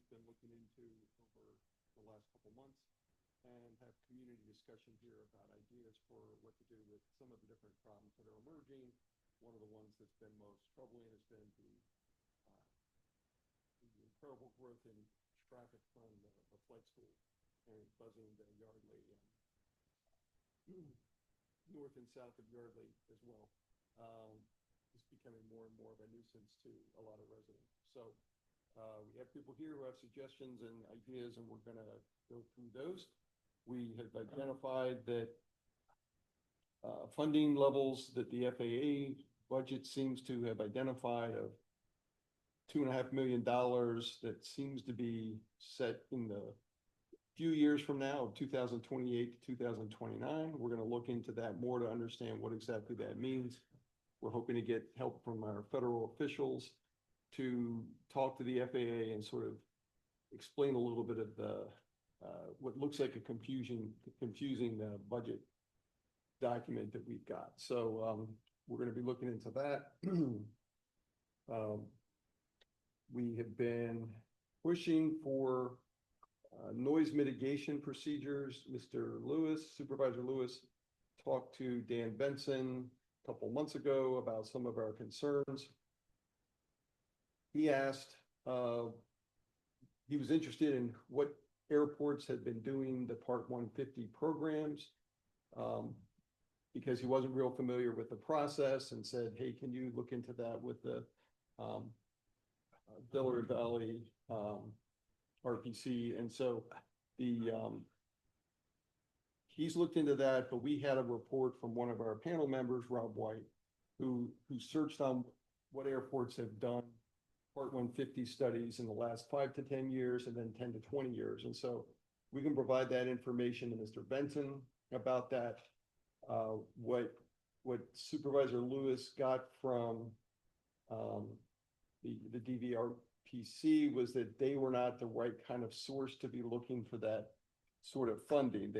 we've been looking into over the last couple months, and have community discussion here about ideas for what to do with some of the different problems that are emerging. One of the ones that's been most troubling has been the incredible growth in traffic from the flight school and buzzing the Yardley and north and south of Yardley as well. It's becoming more and more of a nuisance to a lot of residents. So we have people here who have suggestions and ideas, and we're going to go through those. We have identified that funding levels that the FAA budget seems to have identified of $2.5 million that seems to be set in the few years from now, 2028 to 2029. We're going to look into that more to understand what exactly that means. We're hoping to get help from our federal officials to talk to the FAA and sort of explain a little bit of the what looks like a confusing budget document that we've got. So we're going to be looking into that. We have been pushing for noise mitigation procedures. Mr. Lewis, Supervisor Lewis, talked to Dan Benson a couple months ago about some of our concerns. He asked, he was interested in what airports had been doing the Part 150 programs, because he wasn't real familiar with the process, and said, hey, can you look into that with the Delaware Valley RPC? And so he's looked into that, but we had a report from one of our panel members, Rob White, who searched on what airports have done Part 150 studies in the last 5 to 10 years and then 10 to 20 years. And so we can provide that information to Mr. Benson about that. What Supervisor Lewis got from the DVRPC was that they were not the right kind of source to be looking for that sort of funding.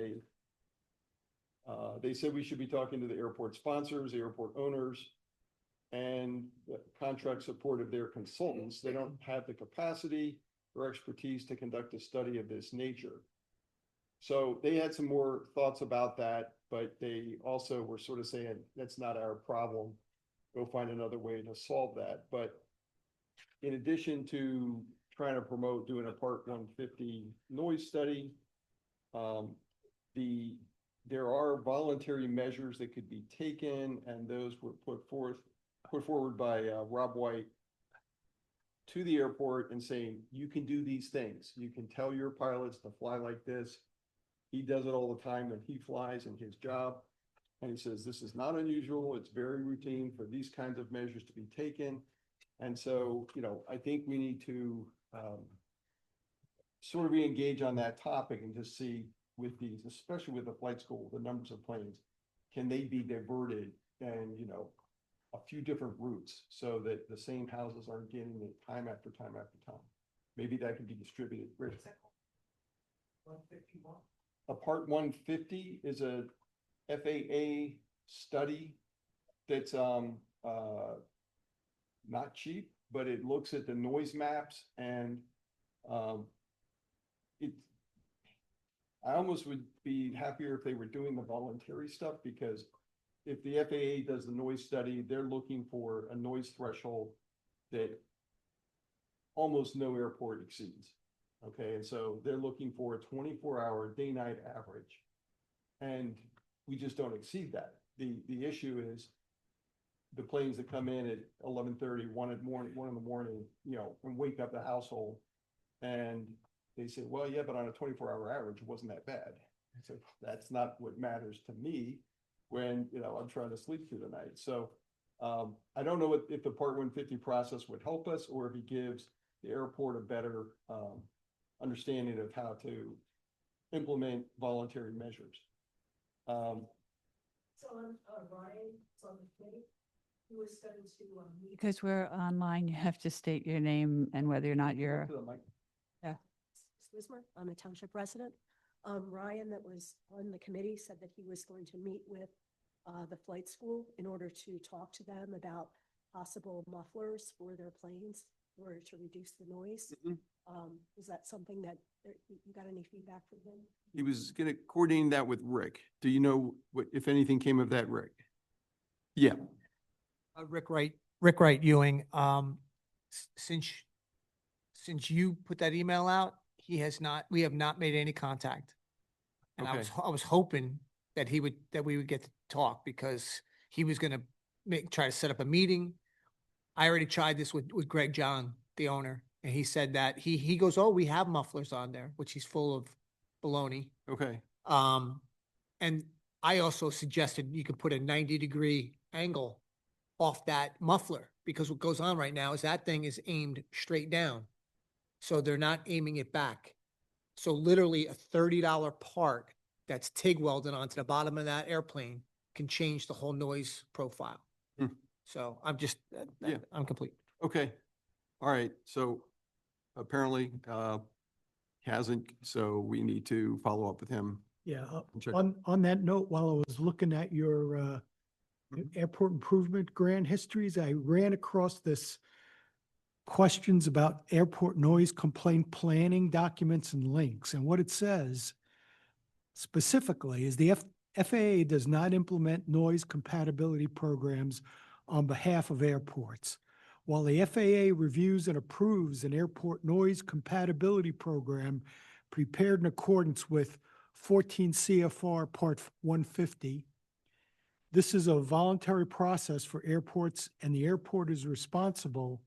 They said we should be talking to the airport sponsors, the airport owners, and the contract support of their consultants. They don't have the capacity or expertise to conduct a study of this nature. So they had some more thoughts about that, but they also were sort of saying, that's not our problem. Go find another way to solve that. But in addition to trying to promote doing a Part 150 noise study, there are voluntary measures that could be taken, and those were put forward by Rob White to the airport and saying, you can do these things. You can tell your pilots to fly like this. He does it all the time when he flies in his job. And he says, this is not unusual. It's very routine for these kinds of measures to be taken. And so, I think we need to sort of re-engage on that topic and just see with these, especially with the flight school, the numbers of planes, can they be diverted and, a few different routes so that the same houses aren't getting it time after time after time. Maybe that can be distributed. 151. A Part 150 is a FAA study that's not cheap, but it looks at the noise maps, and I almost would be happier if they were doing the voluntary stuff, because if the FAA does the noise study, they're looking for a noise threshold that almost no airport exceeds. Okay, and so they're looking for a 24-hour day-night average, and we just don't exceed that. The issue is the planes that come in at 11:30, 1 in the morning, and wake up the household, and they say, well, yeah, but on a 24-hour average, it wasn't that bad. I said, that's not what matters to me when, I'm trying to sleep through the night. So I don't know if the Part 150 process would help us, or if it gives the airport a better understanding of how to implement voluntary measures. So Ryan, on the committee, he was going to because we're online, you have to state your name and whether or not you're. Yeah. Wismer, I'm a township resident. Ryan, that was on the committee, said that he was going to meet with the flight school in order to talk to them about possible mufflers for their planes. in order to reduce the noise. Mhm. Is that something that you got any feedback from him? He was gonna coordinate that with Rick. Do you know what, if anything came of that, Rick? Yeah, Rick Wright Ewing, since you put that email out, we have not made any contact. And Okay. I was hoping that we would get to talk because he was gonna try to set up a meeting. I already tried this with Greg John, the owner, and he said that he goes, oh, we have mufflers on there, which he's full of baloney. okay, And I also suggested you could put a 90-degree angle off that muffler, because what goes on right now is that thing is aimed straight down. So they're not aiming it back. So literally a $30 part that's TIG welded onto the bottom of that airplane can change the whole noise profile. Hmm. So I'm just, Yeah. I'm complete. okay. All right, so apparently, hasn't, so we need to follow up with him. Yeah, Check. on that note, while I was looking at your airport improvement grant histories, I ran across this questions about airport noise complaint planning documents and links. And what it says specifically is the FAA does not implement noise compatibility programs on behalf of airports. While the FAA reviews and approves an airport noise compatibility program prepared in accordance with 14 CFR Part 150, this is a voluntary process for airports, and the airport is responsible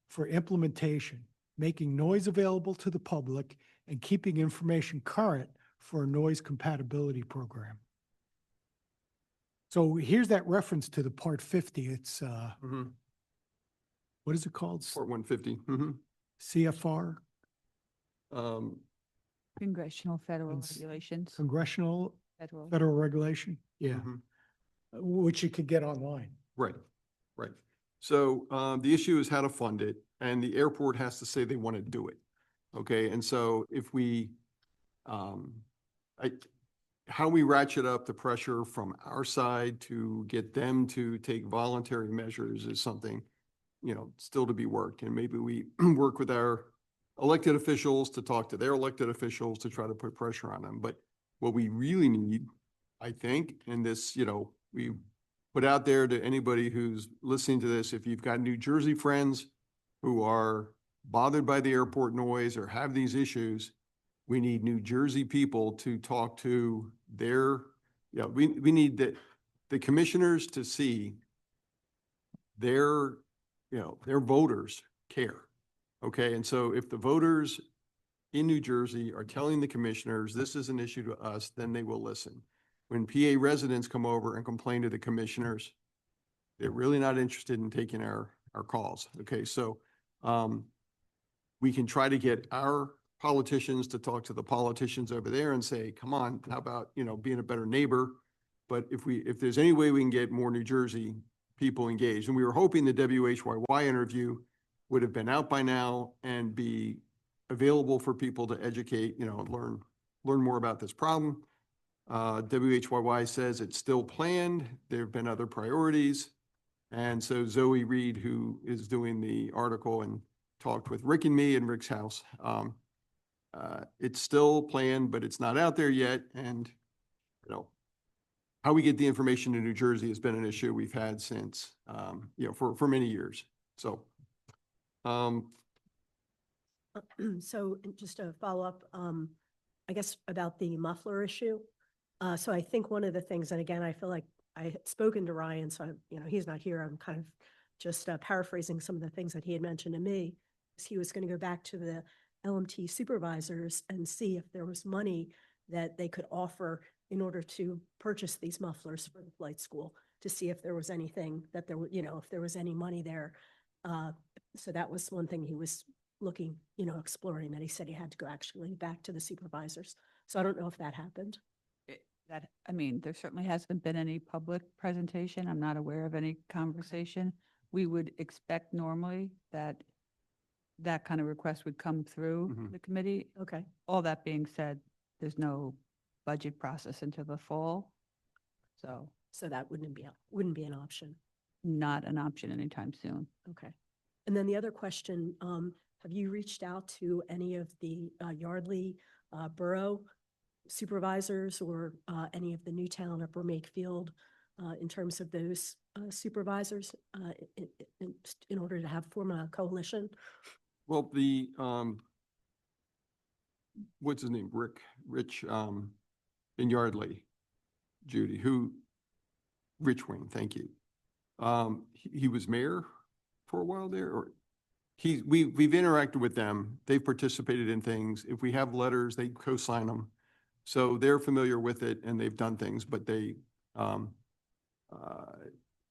for implementation, making noise available to the public, and keeping information current for a noise compatibility program. So here's that reference to the Part 50. It's, Mhm. what is it called? Port 150. Mhm. CFR, Congressional federal Cons- regulations, Congressional federal. Federal Regulation? Yeah, mhm. which you could get online. Right, right. So, the issue is how to fund it, and the airport has to say they want to do it. Okay, and so if we, I, how we ratchet up the pressure from our side to get them to take voluntary measures is something, still to be worked. And maybe we work with our elected officials to talk to their elected officials to try to put pressure on them. But what we really need, I think, and this, we put out there to anybody who's listening to this, if you've got New Jersey friends who are bothered by the airport noise or have these issues, we need New Jersey people to talk to their, we need the commissioners to see their, their voters care. Okay, and so if the voters in New Jersey are telling the commissioners, this is an issue to us, then they will listen. When PA residents come over and complain to the commissioners, they're really not interested in taking our calls. Okay, so, we can try to get our politicians to talk to the politicians over there and say, come on, how about, being a better neighbor? But if there's any way we can get more New Jersey people engaged, and we were hoping the WHYY interview would have been out by now and be available for people to educate, learn more about this problem. WHYY says it's still planned. There have been other priorities. And so Zoe Reed, who is doing the article and talked with Rick and me in Rick's house, it's still planned, but it's not out there yet. And, how we get the information to New Jersey has been an issue we've had since, for many years. So, So just to follow up, I guess about the muffler issue. So I think one of the things, and again, I feel like I had spoken to Ryan, so he's not here. I'm kind of just paraphrasing some of the things that he had mentioned to me. He was going to go back to the LMT supervisors and see if there was money that they could offer in order to purchase these mufflers for the flight school, to see if there was anything that there would, if there was any money there. So that was one thing he was looking, exploring, that he said he had to go actually back to the supervisors. So I don't know if that happened. There certainly hasn't been any public presentation. I'm not aware of any conversation. We would expect normally that kind of request would come through Mhm. the committee. Okay. All that being said, there's no budget process until the fall. So So that wouldn't be an option. not an option anytime soon. Okay. And then the other question, have you reached out to any of the Yardley Borough supervisors or any of the Newtown, Upper Makefield in terms of those supervisors in order to form a coalition? Well, what's his name? Rich, in Yardley, Judy, Rich Wayne, thank you. He was mayor for a while there, or we've interacted with them. They've participated in things. If we have letters, they co-sign them. So they're familiar with it and they've done things, but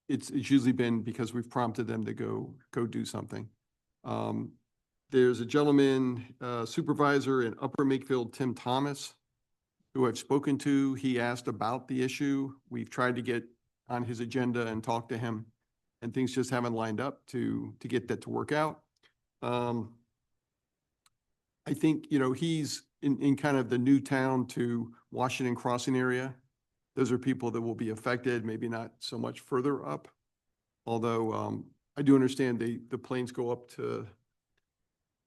it's usually been because we've prompted them to go do something. There's a gentleman, supervisor in Upper Makefield, Tim Thomas, who I've spoken to. He asked about the issue. We've tried to get on his agenda and talk to him, and things just haven't lined up to get that to work out. I think, he's in kind of the Newtown to Washington Crossing area. Those are people that will be affected, maybe not so much further up. Although I do understand the planes go up to,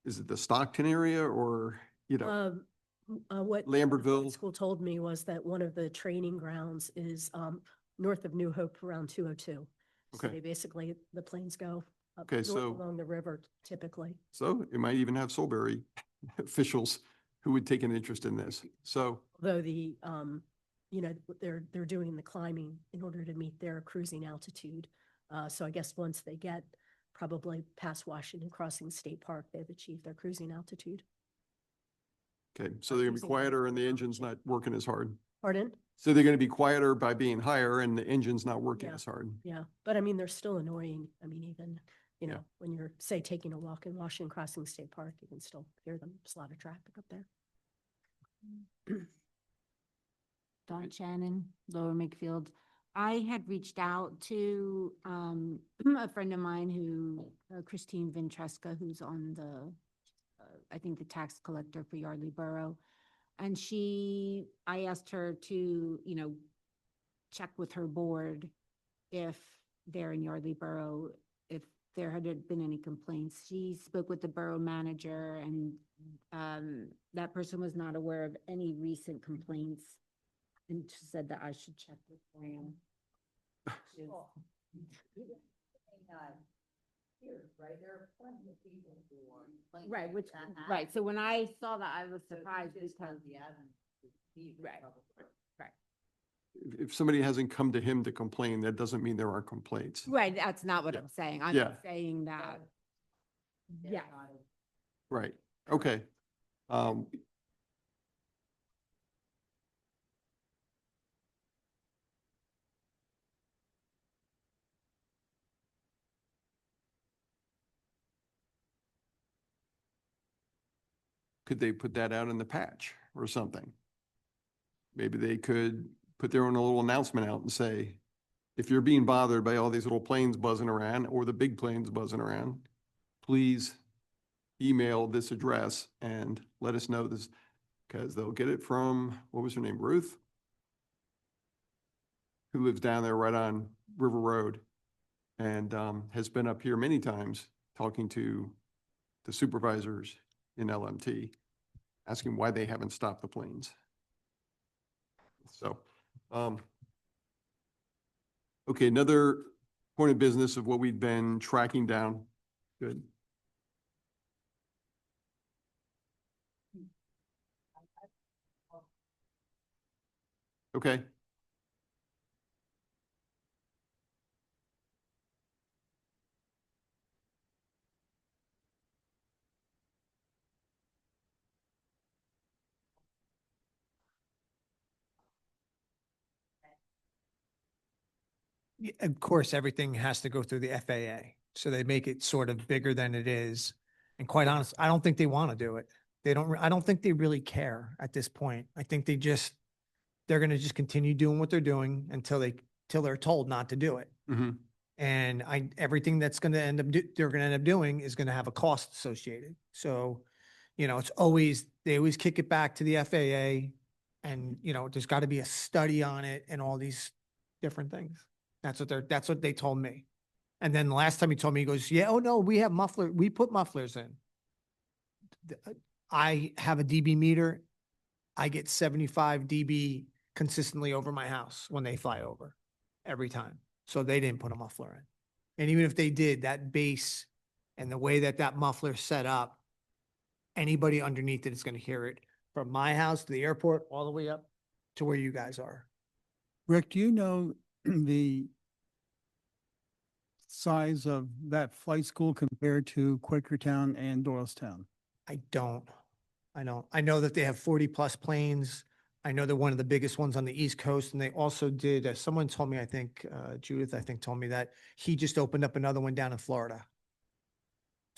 is it the Stockton area or, What Lambertville? school told me was that one of the training grounds is north of New Hope around 202. So Okay. basically, the planes go up Okay, north so- along the river typically. So it might even have Solberry officials who would take an interest in this. So, Although they're doing the climbing in order to meet their cruising altitude. So I guess once they get probably past Washington Crossing State Park, they've achieved their cruising altitude. okay, so they're gonna be quieter and the engine's not working as hard. Pardon? So they're gonna be quieter by being higher and the engine's not working Yeah. as hard. Yeah, but I mean, they're still annoying. I mean, even, Yeah. when you're, say, taking a walk in Washington Crossing State Park, you can still hear them. There's a lot of traffic up there. Dawn Shannon, Lower Makefield. I had reached out to a friend of mine Christine Ventresca, who's on I think the tax collector for Yardley Borough. And I asked her to, check with her board if they're in Yardley Borough, if there had been any complaints. She spoke with the borough manager and that person was not aware of any recent complaints. And she said that I should check with Graham. Right, right, so when I saw that, I was surprised because. Right, right. If somebody hasn't come to him to complain, that doesn't mean there aren't complaints. Right, that's not what Yeah. I'm saying. I'm Yeah. saying that. Yeah. Right, okay. Could they put that out in the patch or something? Maybe they could put their own little announcement out and say, if you're being bothered by all these little planes buzzing around or the big planes buzzing around, please email this address and let us know this, because they'll get it from, what was her name, Ruth? Who lives down there right on River Road and has been up here many times talking to the supervisors in LMT, asking why they haven't stopped the planes. So, okay, another point of business of what we've been tracking down. Good. Okay. Yeah, of course, everything has to go through the FAA. So they make it sort of bigger than it is. And quite honest, I don't think they want to do it. I don't think they really care at this point. I think they're going to just continue doing what they're doing until they're told not to do it. Mhm. And everything that's going to they're going to end up doing is going to have a cost associated. So, they always kick it back to the FAA and, there's got to be a study on it and all these different things. That's what they told me. And then the last time he told me, he goes, yeah, oh no, we put mufflers in. I have a DB meter. I get 75 DB consistently over my house when they fly over every time. So they didn't put a muffler in. And even if they did, that base and the way that that muffler's set up, anybody underneath it is going to hear it from my house to the airport, all the way up to where you guys are. Rick, do you know the size of that flight school compared to Quakertown and Doylestown? I don't. I know that they have 40+ planes. I know they're one of the biggest ones on the East Coast. And they also did, someone told me, I think, Judith, I think told me that he just opened up another one down in Florida.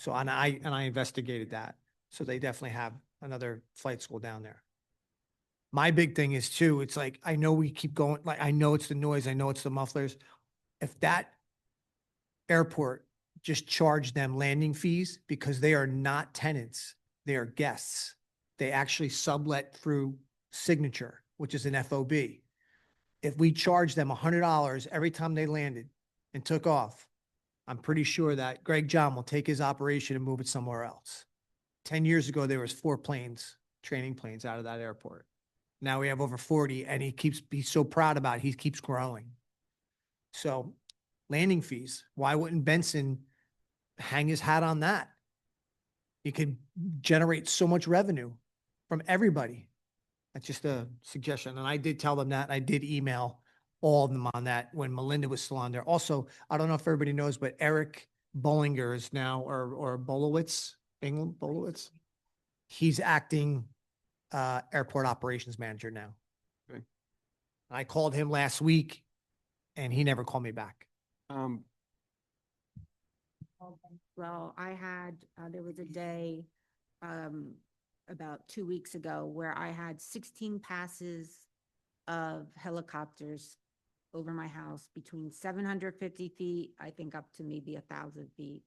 So, and I investigated that. So they definitely have another flight school down there. My big thing is too, it's like, I know we keep going, like, I know it's the noise, I know it's the mufflers. If that airport just charged them landing fees, because they are not tenants, they are guests. They actually sublet through Signature, which is an FOB. If we charge them $100 every time they landed and took off, I'm pretty sure that Greg John will take his operation and move it somewhere else. 10 years ago, there was 4 planes, training planes out of that airport. Now we have over 40, and he's so proud about it. He keeps growing. So landing fees, why wouldn't Benson hang his hat on that? He could generate so much revenue from everybody. That's just a suggestion. And I did tell them that. I did email all of them on that when Melinda was still on there. Also, I don't know if everybody knows, but Eric Bollinger is now, or Bolowitz, England, Bolowitz. He's acting airport operations manager now. Okay. I called him last week and he never called me back. Well, I had, there was a day about 2 weeks ago where I had 16 passes of helicopters over my house between 750 feet, I think up to maybe 1,000 feet.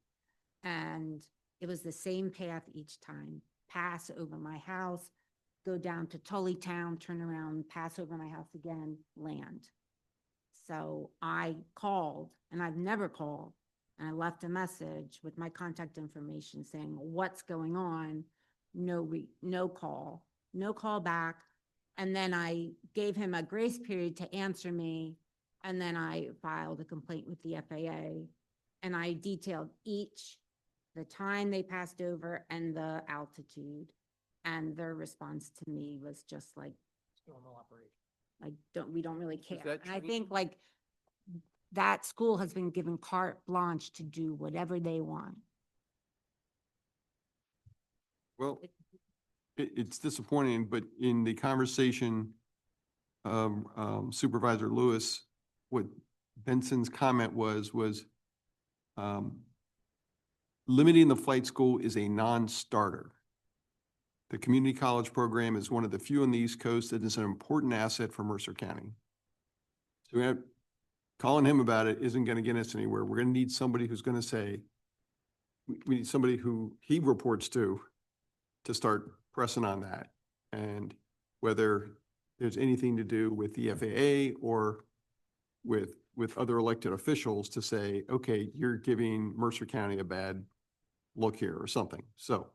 And it was the same path each time, pass over my house, go down to Tullytown, turn around, pass over my house again, land. So I called, and I've never called, and I left a message with my contact information saying, what's going on? No call back. And then I gave him a grace period to answer me. And then I filed a complaint with the FAA, and I detailed the time they passed over and the altitude. And their response to me was just like, Normal operation. we don't really care. that And I training? think like that school has been given carte blanche to do whatever they want. Well, it's disappointing, but in the conversation, Supervisor Lewis, what Benson's comment was limiting the flight school is a non-starter. The community college program is one of the few on the East Coast that is an important asset for Mercer County. So calling him about it isn't going to get us anywhere. We're going to need somebody who's going to say, we need somebody who he reports to start pressing on that. And whether there's anything to do with the FAA or with other elected officials to say, okay, you're giving Mercer County a bad look here or something. So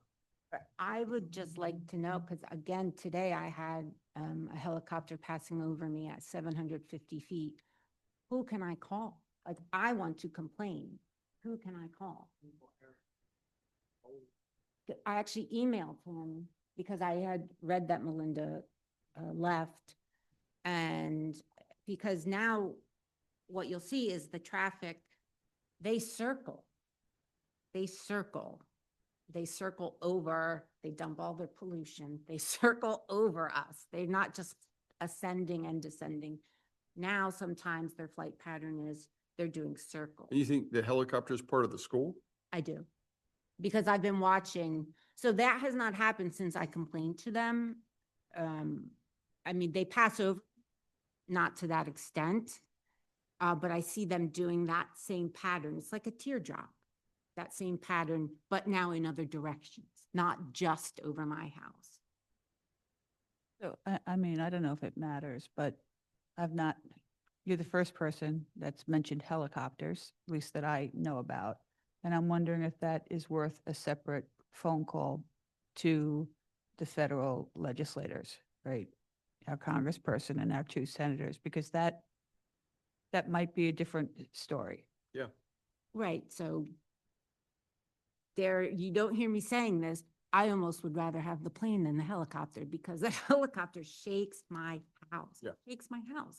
I would just like to know, because again, today I had a helicopter passing over me at 750 feet. Who can I call? Like, I want to complain. Who can I call? I actually emailed him because I had read that Melinda left. And because now what you'll see is the traffic, they circle over, they dump all their pollution, they circle over us. They're not just ascending and descending. Now, sometimes their flight pattern is they're doing circles. you think the helicopter is part of the school? I do, because I've been watching. So that has not happened since I complained to them. I mean, they pass over, not to that extent, but I see them doing that same pattern. It's like a teardrop, that same pattern, but now in other directions, not just over my house. So, I mean, I don't know if it matters, but I've not you're the first person that's mentioned helicopters, at least that I know about. And I'm wondering if that is worth a separate phone call to the federal legislators, right? Our congressperson and our two senators, because that might be a different story. Right, so there, you don't hear me saying this, I almost would rather have the plane than the helicopter because the helicopter shakes my house. Yeah. Shakes my house.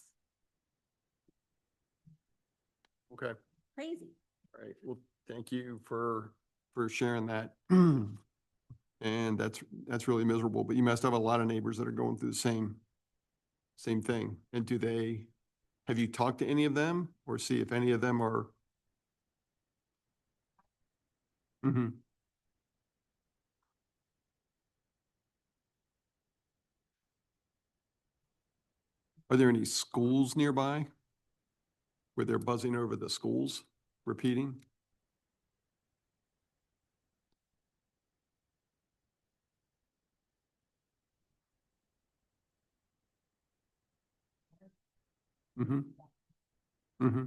Okay. Crazy. All right. Well, thank you for sharing that. And that's really miserable, but you must have a lot of neighbors that are going through the same thing. And have you talked to any of them or see if any of them are? Mhm. Are there any schools nearby where they're buzzing over the schools, repeating? Mm-hmm. Mm-hmm.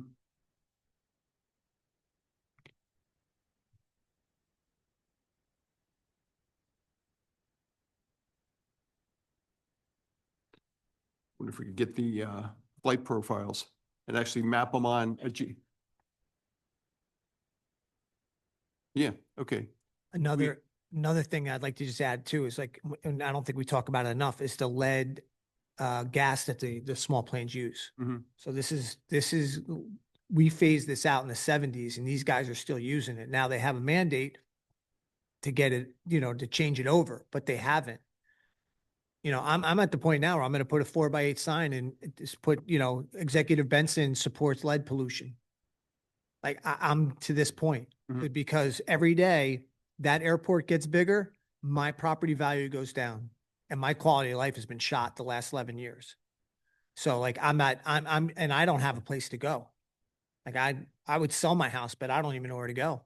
Wonder if we could get the flight profiles and actually map them on a G. Yeah, okay. Another thing I'd like to just add too is like, and I don't think we talk about it enough, is the lead gas that the small planes use. Mhm. So this is, we phased this out in the 70s and these guys are still using it. Now they have a mandate to get it, to change it over, but they haven't. I'm at the point now where I'm going to put a 4x8 sign and just put, Executive Benson supports lead pollution. Like I'm to this point Mhm. because every day that airport gets bigger, my property value goes down and my quality of life has been shot the last 11 years. So like and I don't have a place to go. Like I would sell my house, but I don't even know where to go.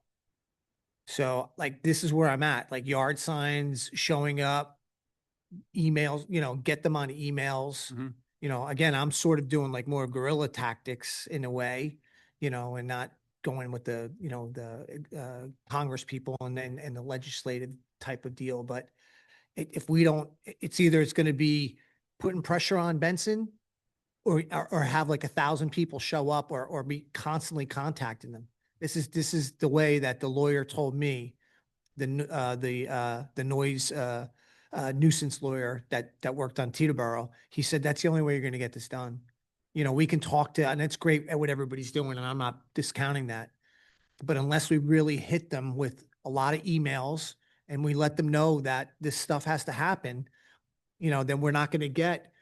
So like, this is where I'm at, like yard signs showing up, emails, get them on emails. Mhm. Again, I'm sort of doing like more guerrilla tactics in a way, and not going with the Congress people and the legislative type of deal. But if we don't, it's either it's going to be putting pressure on Benson or have like 1,000 people show up or be constantly contacting them. This is the way that the lawyer told me, the noise nuisance lawyer that worked on Teterboro. He said that's the only way you're going to get this done. We can talk to, and it's great at what everybody's doing, and I'm not discounting that. But unless we really hit them with a lot of emails and we let them know that this stuff has to happen, then we're not going to get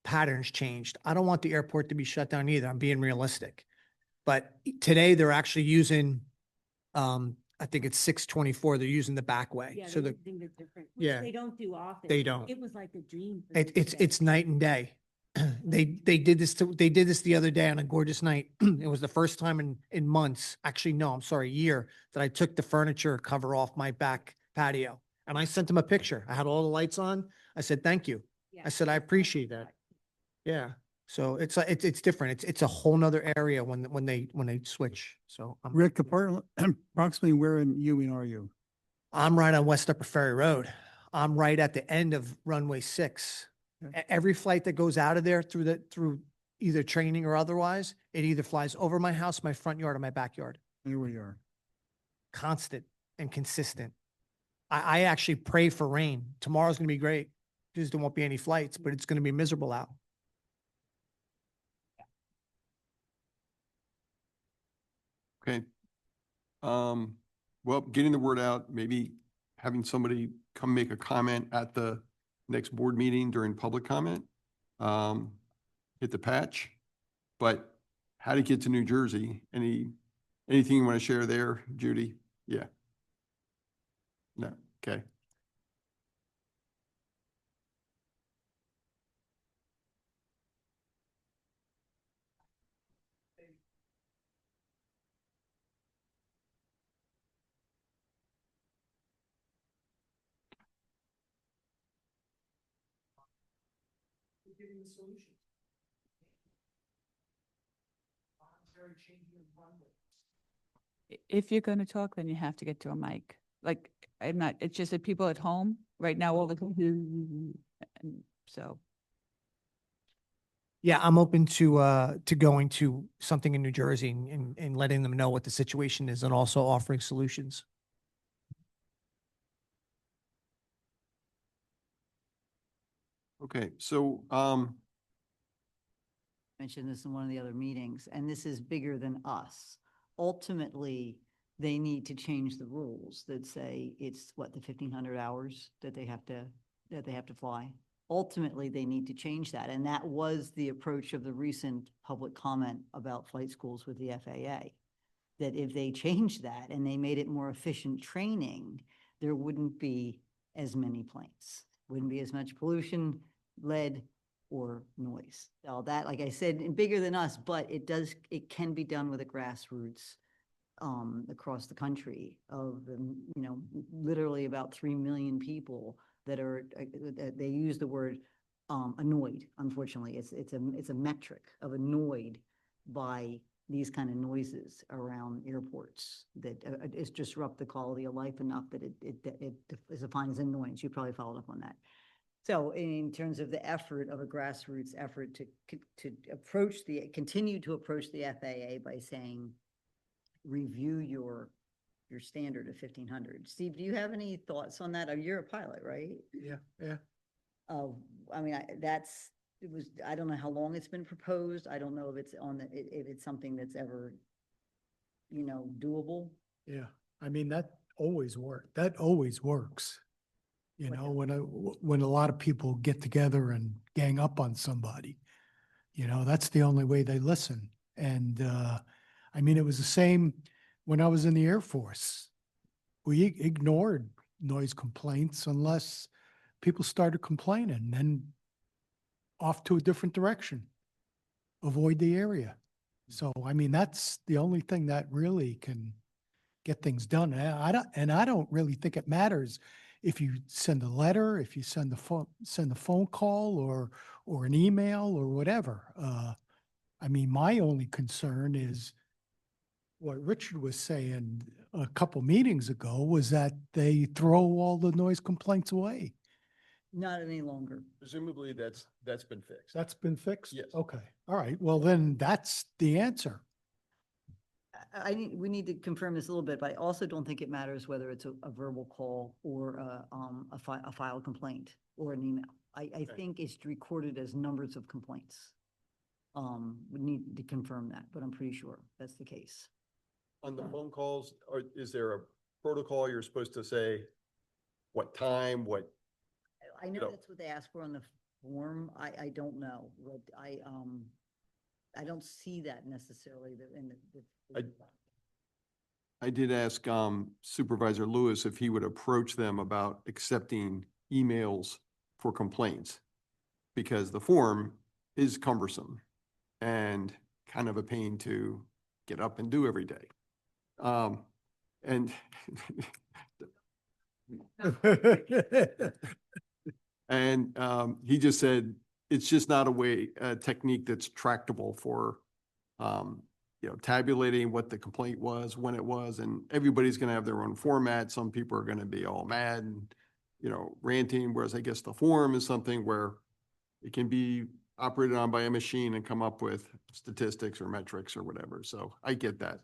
patterns changed. I don't want the airport to be shut down either. I'm being realistic. But today they're actually using, I think it's 624. They're using the back way. Yeah, So they the, think it's different, which yeah, they don't do often. they don't. It was like a dream. for It, me it's, today. it's night and day. They did this the other day on a gorgeous night. It was the first time in months, actually, no, I'm sorry, a year, that I took the furniture cover off my back patio. And I sent them a picture. I had all the lights on. I said, thank you. Yeah, I said, I that's appreciate awesome. that. Yeah. So it's different. It's a whole nother area when they switch. So Rick, approximately where in Ewing are you? I'm right on West Upper Ferry Road. I'm right at the end of runway 6. Okay. Every flight that goes out of there through either training or otherwise, it either flies over my house, my front yard, or my backyard. There we are. Constant and consistent. I actually pray for rain. Tomorrow's gonna be great. Because there won't be any flights, but it's gonna be miserable out. Okay. Well, getting the word out, maybe having somebody come make a comment at the next board meeting during public comment. Hit the patch, but how to get to New Jersey? Anything you want to share there, Judy? Yeah. No, okay. If you're going to talk, then you have to get to a mic. Like, I'm not, it's just that people at home right now, all the, and so. Yeah, I'm open to going to something in New Jersey and letting them know what the situation is and also offering solutions. Okay, so, mentioned this in one of the other meetings, and this is bigger than us. Ultimately, they need to change the rules that say it's what, the 1,500 hours that they have to fly. Ultimately, they need to change that. And that was the approach of the recent public comment about flight schools with the FAA. That if they changed that and they made it more efficient training, there wouldn't be as many planes. Wouldn't be as much pollution, lead, or noise. All that, like I said, bigger than us, but it can be done with a grassroots across the country of, literally about 3 million people that are, they use the word annoyed, unfortunately. It's a metric of annoyed by these kind of noises around airports that it's disrupt the quality of life enough that it is defined as annoyance. You probably followed up on that. So in terms of the effort of a grassroots effort to continue to approach the FAA by saying, review your standard of 1,500. Steve, do you have any thoughts on that? Oh, you're a pilot, right? Yeah. I mean, I don't know how long it's been proposed. I don't know if it's something that's ever, doable. Yeah. I mean, that always works. That always works. You know, when a lot of people get together and gang up on somebody, that's the only way they listen. And, I mean, it was the same when I was in the Air Force. We ignored noise complaints unless people started complaining, then off to a different direction, avoid the area. So, I mean, that's the only thing that really can get things done. And I don't really think it matters if you send a letter, if you send a phone call or an email or whatever. I mean, my only concern is what Richard was saying a couple meetings ago was that they throw all the noise complaints away. Not any longer. presumably that's been fixed. That's been fixed? Yes. Okay, all right. Well, then that's the answer. We need to confirm this a little bit, but I also don't think it matters whether it's a verbal call or a file complaint or an email. I think it's recorded as numbers of complaints. We need to confirm that, but I'm pretty sure that's the case. On the phone calls, is there a protocol you're supposed to say what time, what? I know No. that's what they asked for on the form. I don't know, but I don't see that necessarily in the. I did ask Supervisor Lewis if he would approach them about accepting emails for complaints, because the form is cumbersome and kind of a pain to get up and do every day. And he just said, it's just not a technique that's tractable for, tabulating what the complaint was, when it was, and everybody's gonna have their own format. Some people are gonna be all mad and, ranting, whereas I guess the form is something where it can be operated on by a machine and come up with statistics or metrics or whatever. So I get that.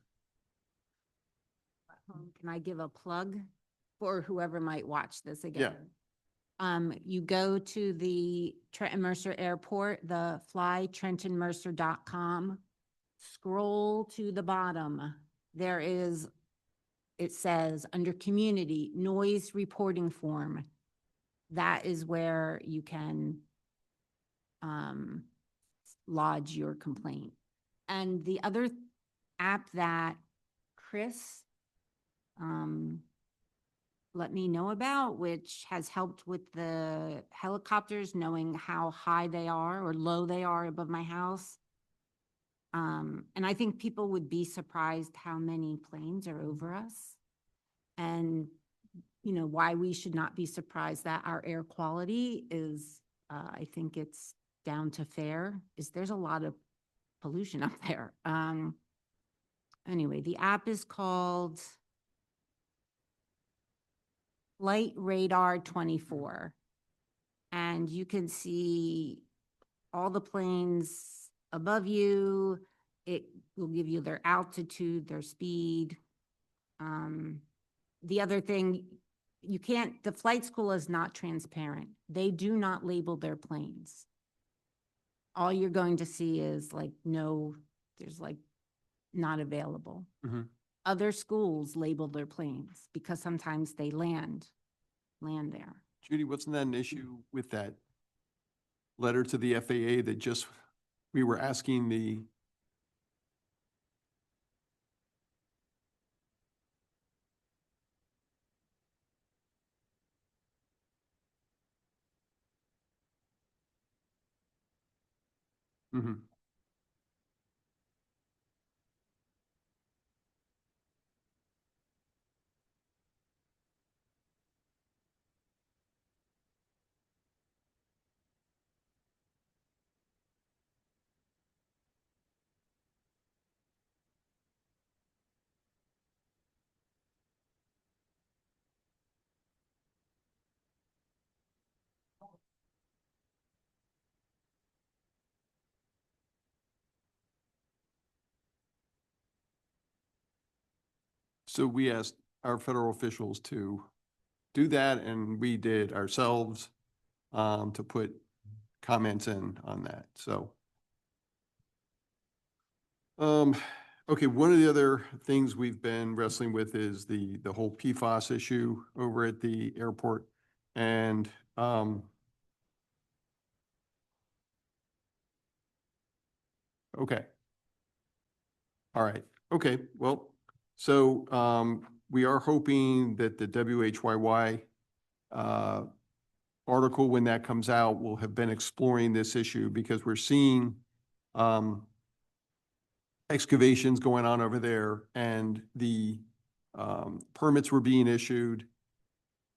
Can I give a plug for whoever might watch this again? You go to the Trenton Mercer Airport, the flytrentonmercer.com, scroll to the bottom. It says under community, noise reporting form. That is where you can lodge your complaint. And the other app that Chris let me know about, which has helped with the helicopters, knowing how high they are or low they are above my house. And I think people would be surprised how many planes are over us. And, why we should not be surprised that our air quality is, I think it's down to fair, is there's a lot of pollution up there. anyway, the app is called Flight Radar 24. And you can see all the planes above you. It will give you their altitude, their speed. The other thing, you can't, the flight school is not transparent. They do not label their planes. All you're going to see is like, no, there's like not available. Mhm. Other schools label their planes because sometimes they land there. Judy, wasn't that an issue with that letter to the FAA that just, we were asking the, Mhm. So we asked our federal officials to do that, and we did ourselves to put comments in on that, so. Okay, one of the other things we've been wrestling with is the whole PFAS issue over at the airport. And, okay. All right, okay, well, so, we are hoping that the WHYY, article, when that comes out, will have been exploring this issue because we're seeing, excavations going on over there and the, permits were being issued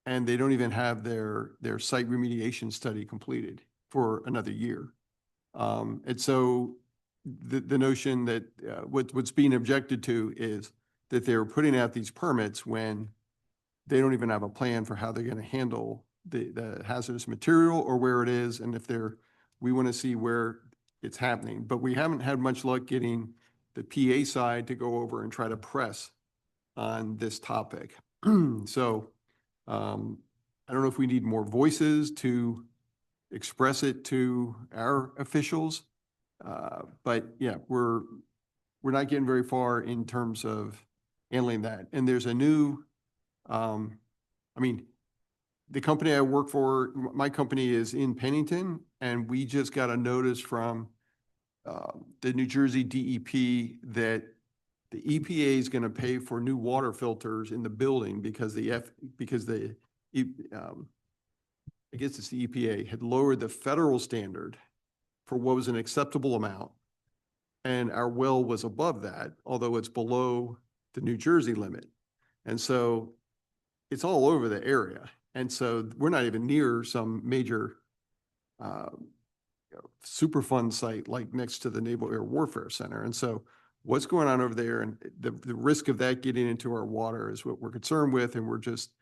and they don't even have their site remediation study completed for another year. And so the notion that, what's being objected to is that they're putting out these permits when they don't even have a plan for how they're gonna handle the hazardous material or where it is, and if we wanna see where it's happening. But we haven't had much luck getting the PA side to go over and try to press on this topic. So, I don't know if we need more voices to express it to our officials. But yeah, we're not getting very far in terms of handling that. And there's a new, I mean, the company I work for, my company is in Pennington, and we just got a notice from the New Jersey DEP that the EPA is going to pay for new water filters in the building because I guess it's the EPA had lowered the federal standard for what was an acceptable amount. And our well was above that, although it's below the New Jersey limit. And so it's all over the area. And so we're not even near some major Superfund site like next to the Naval Air Warfare Center. And so what's going on over there and the risk of that getting into our water is what we're concerned with. And we're just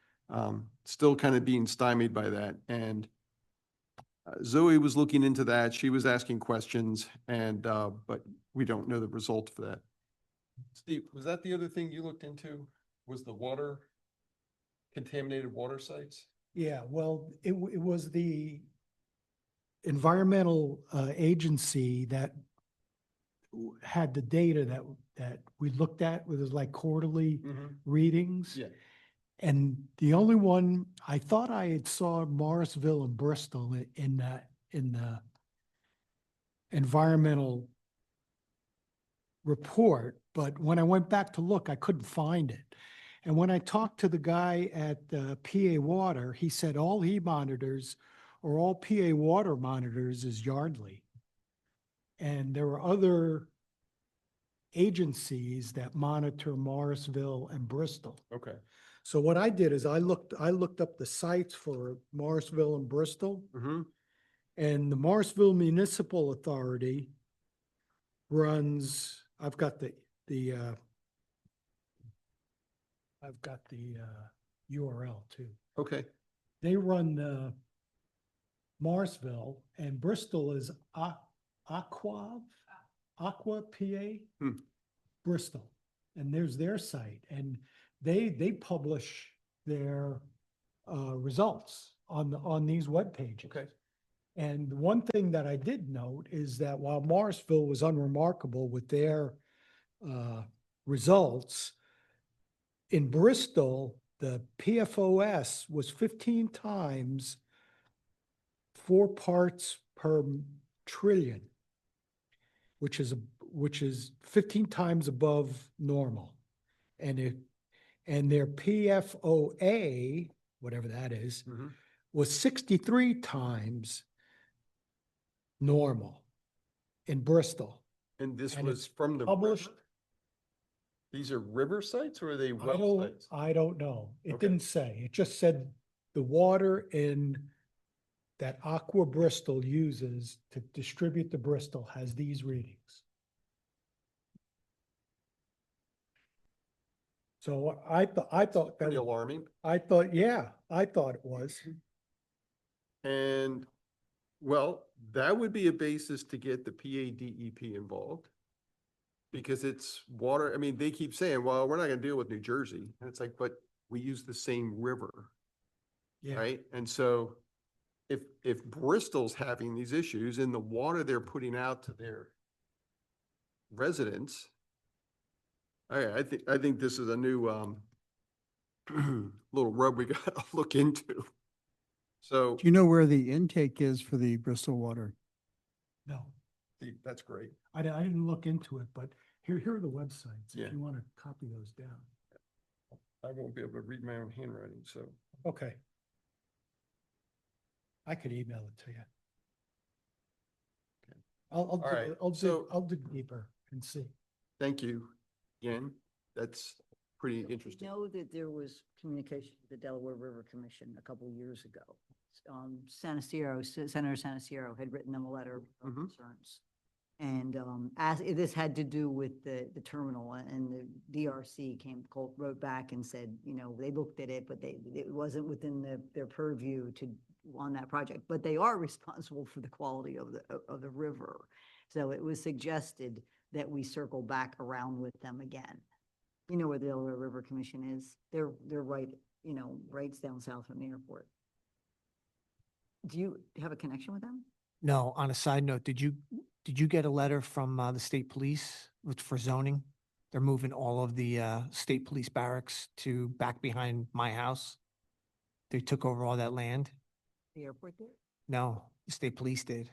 still kind of being stymied by that. And Zoe was looking into that. She was asking questions and, but we don't know the result of that. Steve, was that the other thing you looked into? Was the water, contaminated water sites? Yeah, well, it was the environmental agency that had the data that we looked at, it was like quarterly readings. Yeah. And the only one, I thought I had saw Morrisville and Bristol in the environmental report, but when I went back to look, I couldn't find it. And when I talked to the guy at PA Water, he said all he monitors or all PA Water monitors is Yardley. And there are other agencies that monitor Morrisville and Bristol. Okay. So what I did is I looked up the sites for Morrisville and Bristol, and the Morrisville Municipal Authority runs, I've got the I've got the URL too. Okay, They run Marsville, and Bristol is Aqua PA, Hmm. Bristol. And there's their site, and they publish their results on these web pages. okay. And one thing that I did note is that while Marsville was unremarkable with their results, in Bristol, the PFOS was 15 times 4 parts per trillion, which is 15 times above normal. And their PFOA, whatever that is, Mhm. was 63 times normal in Bristol. And this And was it's from the published. river? These are river sites or are they well sites? I don't know. It Okay. didn't say. It just said the water in that Aqua Bristol uses to distribute the Bristol has these readings. So I thought Pretty that, alarming. I thought it was. And, well, that would be a basis to get the PADEP involved. Because it's water, I mean, they keep saying, well, we're not gonna deal with New Jersey. And it's like, but we use the same river, Yeah. right? And so if Bristol's having these issues and the water they're putting out to their residents, I think this is a new little rub we gotta look into. So, Do you know where the intake is for the Bristol water? No, that's great. I didn't look into it, but here are the websites Yeah. if you want to copy those down. I won't be able to read my own handwriting, so. Okay. I could email it to you. Okay. I'll All right, so- I'll dig deeper and see. Thank you again. That's pretty I interesting. know that there was communication with the Delaware River Commission a couple years ago. Senator Sanasiero had written them a letter of Mhm. concerns. And as this had to do with the terminal, and the DRC wrote back and said, you know, they looked at it, but it wasn't within their purview on that project, but they are responsible for the quality of the river. So it was suggested that we circle back around with them again. You know where the Delaware River Commission is? They're right, right down south from the airport. Do you have a connection with them? No, on a side note, did you get a letter from the state police for zoning? They're moving all of the state police barracks to back behind my house. They took over all that land. The airport there? No, the state police did.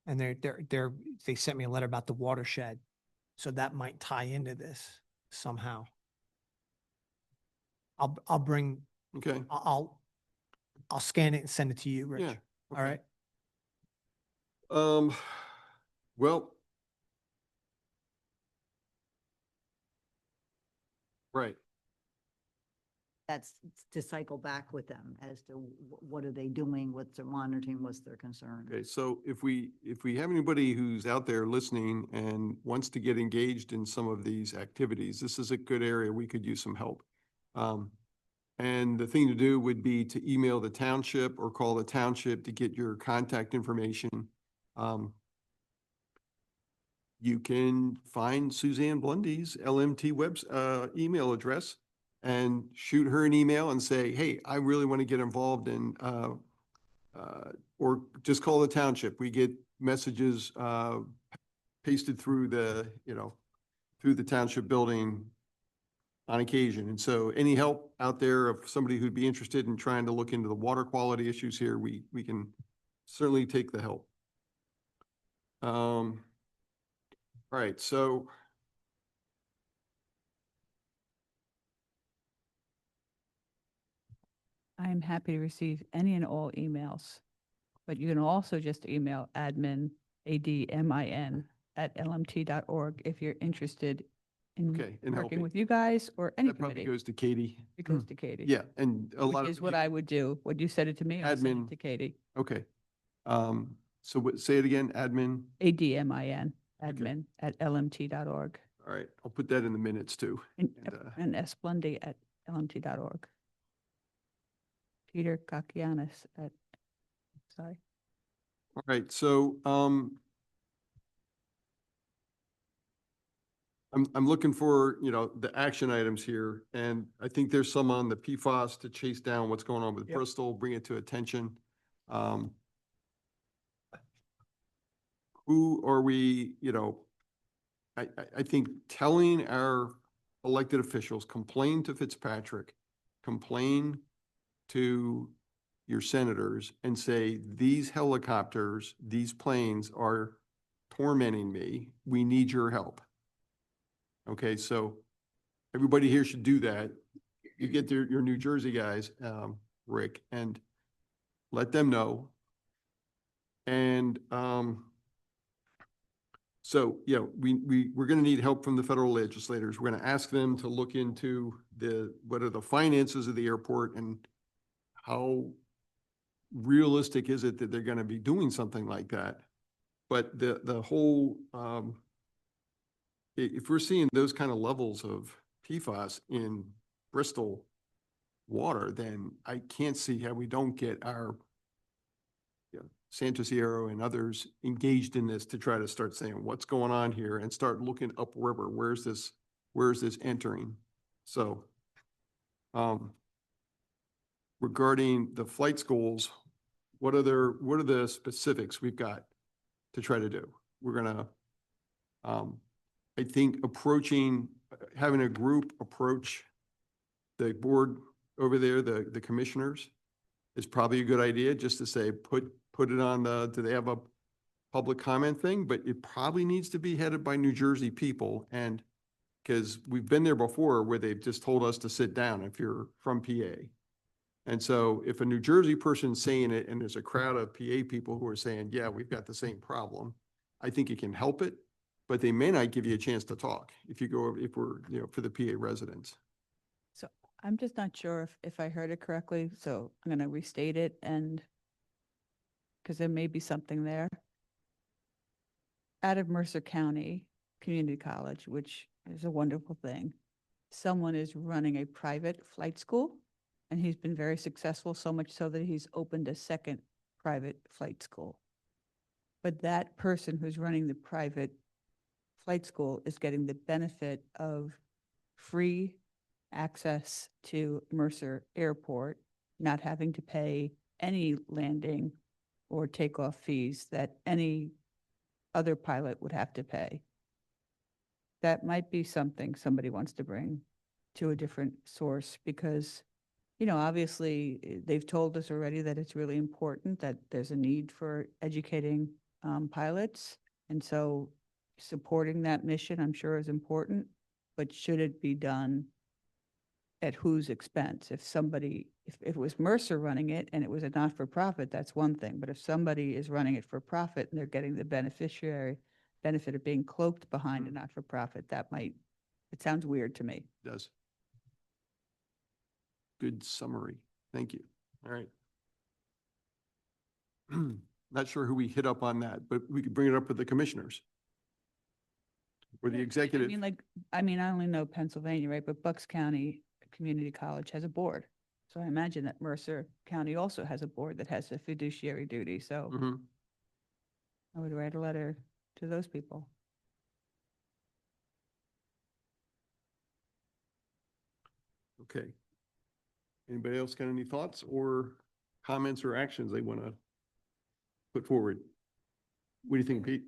And they sent me a letter about the watershed. So that might tie into this somehow. I'll bring, Okay, I'll scan it and send it to you, Rich. yeah. All right. Well. Right, That's to cycle back with them as to what are they doing, what's their monitoring, what's their concern. okay, so if we have anybody who's out there listening and wants to get engaged in some of these activities, this is a good area, we could use some help. And the thing to do would be to email the township or call the township to get your contact information. You can find Suzanne Blundy's LMT email address and shoot her an email and say, hey, I really want to get involved in, or just call the township. We get messages pasted through through the township building on occasion. And so any help out there of somebody who'd be interested in trying to look into the water quality issues here, we can certainly take the help. Right, so I'm happy to receive any and all emails, but you can also just email admin, ADMIN, @lmt.org if you're interested in okay, and working helping. with you guys or any That probably committee. goes to Katie. It goes to Katie. Yeah, and a lot Which of. is what I would do. What you said it to me, I sent Admin. it to Katie. Okay. So say it again, admin. ADMIN, Okay. admin @lmt.org. All right, I'll put that in the minutes too. And esplende@lmt.org. Peter Kakianis sorry. All right, so, I'm looking for, the action items here, and I think there's some on the PFAS to chase down what's going on with Yep. Bristol, bring it to attention. Who are we, I think telling our elected officials, complain to Fitzpatrick, complain to your senators and say, these helicopters, these planes are tormenting me. We need your help. Okay, so everybody here should do that. You get your New Jersey guys, Rick, and let them know. And, so, we're gonna need help from the federal legislators. We're gonna ask them to look into what are the finances of the airport and how realistic is it that they're gonna be doing something like that? But the whole, if we're seeing those kind of levels of PFAS in Bristol water, then I can't see how we don't get our Santos Sierra and others engaged in this to try to start saying what's going on here and start looking upriver. Where's this entering? So, regarding the flight schools, what are the specifics we've got to try to do? We're gonna, I think having a group approach the board over there, the commissioners, is probably a good idea, just to say, put it on do they have a public comment thing? But it probably needs to be headed by New Jersey people, and because we've been there before where they've just told us to sit down if you're from PA. And so if a New Jersey person's saying it and there's a crowd of PA people who are saying, yeah, we've got the same problem, I think it can help it, but they may not give you a chance to talk if we're, for the PA residents. So I'm just not sure if I heard it correctly, so I'm going to restate it, and because there may be something there. Out of Mercer County Community College, which is a wonderful thing, someone is running a private flight school, and he's been very successful, so much so that he's opened a second private flight school. But that person who's running the private flight school is getting the benefit of free access to Mercer Airport, not having to pay any landing or takeoff fees that any other pilot would have to pay. That might be something somebody wants to bring to a different source, because, obviously they've told us already that it's really important, that there's a need for educating pilots. And so supporting that mission, I'm sure, is important, but should it be done at whose expense? If it was Mercer running it and it was a not-for-profit, that's one thing. But if somebody is running it for profit and they're getting the benefit of being cloaked behind a not-for-profit, it sounds weird to me. It does. Good summary. Thank you. All right. Not sure who we hit up on that, but we could bring it up with the commissioners. Or the executive. I only know Pennsylvania, right? But Bucks County Community College has a board. So I imagine that Mercer County also has a board that has a fiduciary duty. So Mhm. I would write a letter to those people. Okay. Anybody else got any thoughts or comments or actions they want to put forward? What do you think, Pete?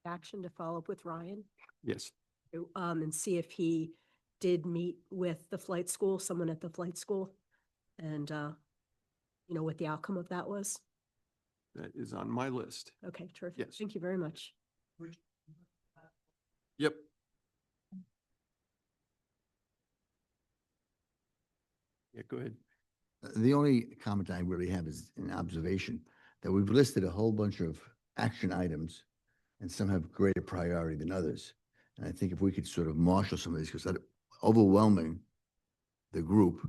Action to follow up with Ryan, Yes. and see if he did meet with the flight school, someone at the flight school, and, what the outcome of that was. That is on my list. Okay, terrific. Yes. Thank you very much. Yep. Yeah, go ahead. The only comment I really have is an observation that we've listed a whole bunch of action items, and some have greater priority than others. And I think if we could sort of marshal some of these, because overwhelming the group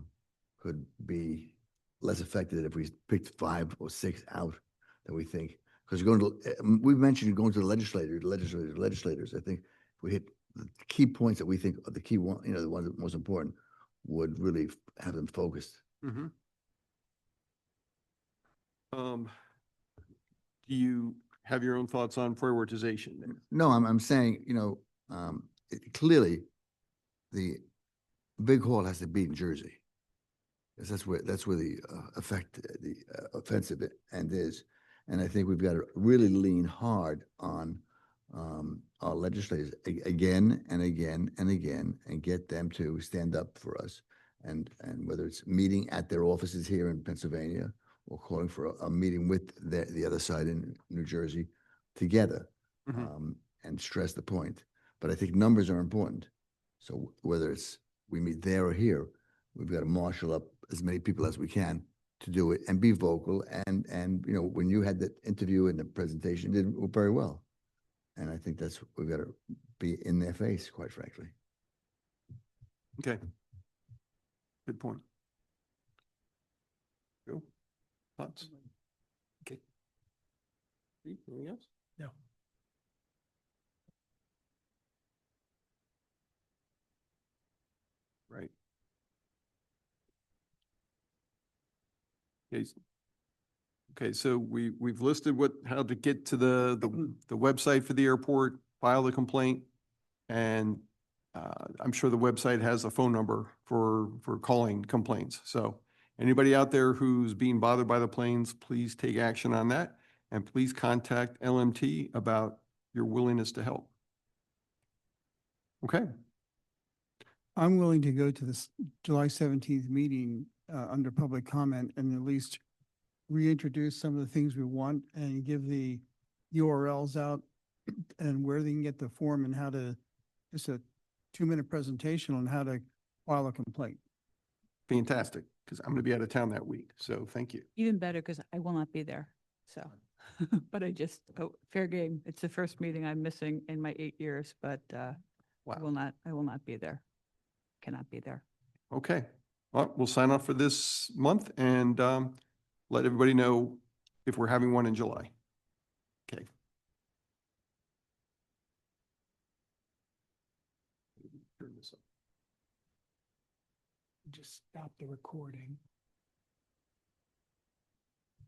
could be less effective if we picked 5 or 6 out that we think Because we've mentioned going to the legislators. I think if we hit the key points that we think are the key one, the ones that are most important, would really have them focused. Mhm. Do you have your own thoughts on prioritization then? No, I'm saying, clearly, the big hall has to be in Jersey. 'Cause that's where the offensive end is. And I think we've got to really lean hard on our legislators again and again and again, and get them to stand up for us. And whether it's meeting at their offices here in Pennsylvania or calling for a meeting with the other side in New Jersey together, Mhm. and stress the point. But I think numbers are important. So whether it's we meet there or here, we've got to marshal up as many people as we can to do it and be vocal. And when you had the interview and the presentation, did very well. And I think that's, we've got to be in their face, quite frankly. Okay. Good point. Go. Thoughts? Okay. Anything else? No. Right. Okay. Okay, so we've listed how to get to the website for the airport, file the complaint. And I'm sure the website has a phone number for calling complaints. So anybody out there who's being bothered by the planes, please take action on that. And please contact LMT about your willingness to help. Okay, I'm willing to go to this July 17th meeting under public comment and at least reintroduce some of the things we want and give the URLs out and where they can get the form and how to, just a 2-minute presentation on how to file a complaint. fantastic, because I'm going to be out of town that week. So thank you. Even better because I will not be there. So, but fair game. It's the first meeting I'm missing in my 8 years, but I will not be there. Cannot be there. Okay, well, we'll sign off for this month and let everybody know if we're having one in July. Okay. Turn this up. Just stop the recording.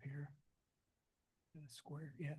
Here. In a square, yeah.